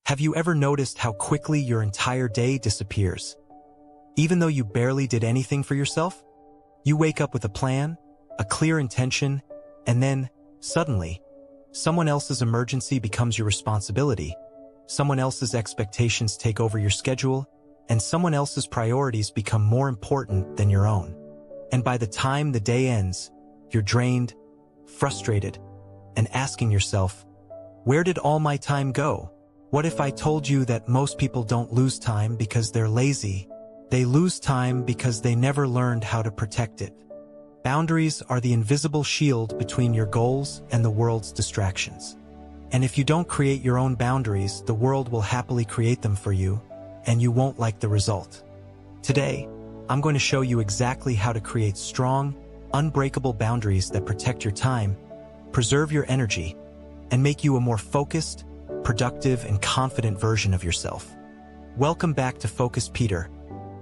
Have you ever noticed how quickly your entire day disappears? Even though you barely did anything for yourself? You wake up with a plan, a clear intention, and then, suddenly, someone else's emergency becomes your responsibility, someone else's expectations take over your schedule, and someone else's priorities become more important than your own. And by the time the day ends, you're drained, frustrated, and asking yourself, where did all my time go? What if I told you that most people don't lose time because they're lazy? They lose time because they never learned how to protect it. Boundaries are the invisible shield between your goals and the world's distractions. And if you don't create your own boundaries, the world will happily create them for you, and you won't like the result. Today, I'm going to show you exactly how to create strong, unbreakable boundaries that protect your time, preserve your energy, and make you a more focused, productive, and confident version of yourself. Welcome back to Focus Peter,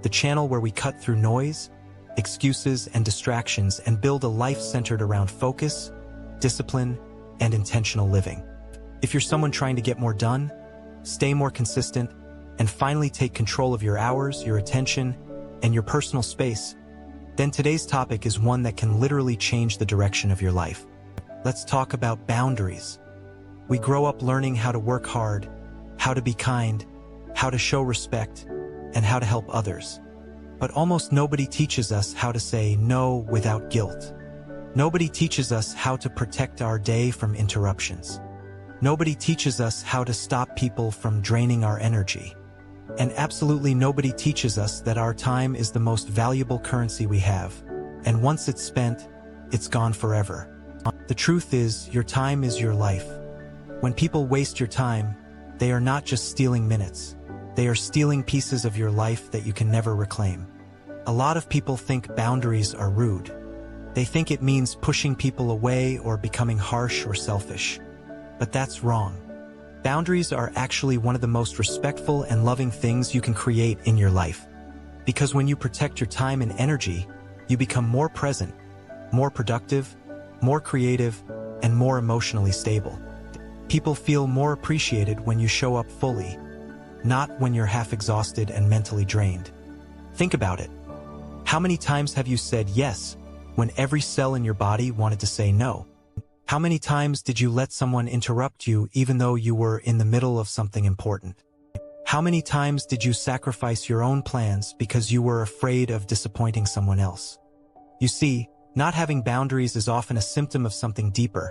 the channel where we cut through noise, excuses, and distractions and build a life centered around focus, discipline, and intentional living. If you're someone trying to get more done, stay more consistent, and finally take control of your hours, your attention, and your personal space, then today's topic is one that can literally change the direction of your life. Let's talk about boundaries. We grow up learning how to work hard, how to be kind, how to show respect, and how to help others. But almost nobody teaches us how to say no without guilt. Nobody teaches us how to protect our day from interruptions. Nobody teaches us how to stop people from draining our energy. And absolutely nobody teaches us that our time is the most valuable currency we have, and once it's spent, it's gone forever. The truth is, your time is your life. When people waste your time, they are not just stealing minutes. They are stealing pieces of your life that you can never reclaim. A lot of people think boundaries are rude. They think it means pushing people away or becoming harsh or selfish. But that's wrong. Boundaries are actually one of the most respectful and loving things you can create in your life. Because when you protect your time and energy, you become more present, more productive, more creative, and more emotionally stable. People feel more appreciated when you show up fully, not when you're half exhausted and mentally drained. Think about it. How many times have you said yes when every cell in your body wanted to say no? How many times did you let someone interrupt you even though you were in the middle of something important? How many times did you sacrifice your own plans because you were afraid of disappointing someone else? You see, not having boundaries is often a symptom of something deeper.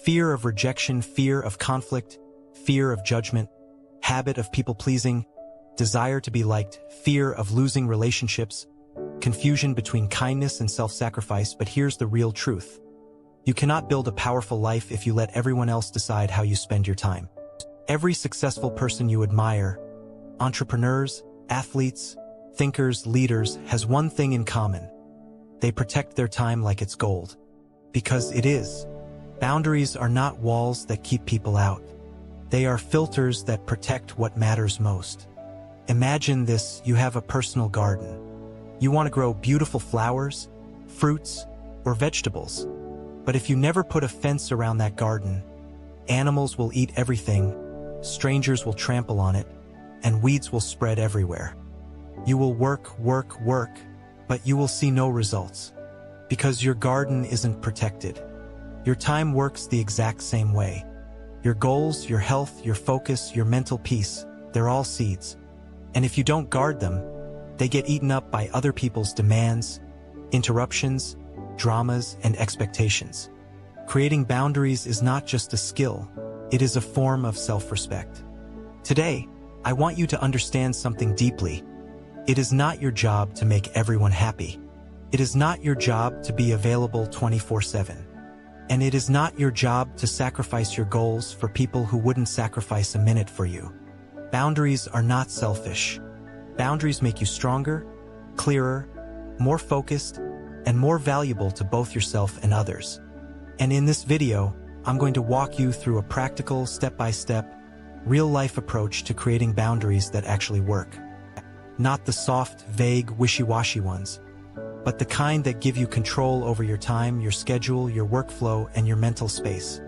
Fear of rejection, fear of conflict, fear of judgment, habit of people-pleasing, desire to be liked, fear of losing relationships, confusion between kindness and self-sacrifice. But here's the real truth. You cannot build a powerful life if you let everyone else decide how you spend your time. Every successful person you admire, entrepreneurs, athletes, thinkers, leaders, has one thing in common. They protect their time like it's gold. Because it is. Boundaries are not walls that keep people out. They are filters that protect what matters most. Imagine this: you have a personal garden. You want to grow beautiful flowers, fruits, or vegetables. But if you never put a fence around that garden, animals will eat everything, strangers will trample on it, and weeds will spread everywhere. You will work, but you will see no results. Because your garden isn't protected. Your time works the exact same way. Your goals, your health, your focus, your mental peace, they're all seeds. And if you don't guard them, they get eaten up by other people's demands, interruptions, dramas, and expectations. Creating boundaries is not just a skill, it is a form of self-respect. Today, I want you to understand something deeply. It is not your job to make everyone happy. It is not your job to be available 24/7. And it is not your job to sacrifice your goals for people who wouldn't sacrifice a minute for you. Boundaries are not selfish. Boundaries make you stronger, clearer, more focused, and more valuable to both yourself and others. And in this video, I'm going to walk you through a practical, step-by-step, real-life approach to creating boundaries that actually work. Not the soft, vague, wishy-washy ones, but the kind that give you control over your time, your schedule, your workflow, and your mental space.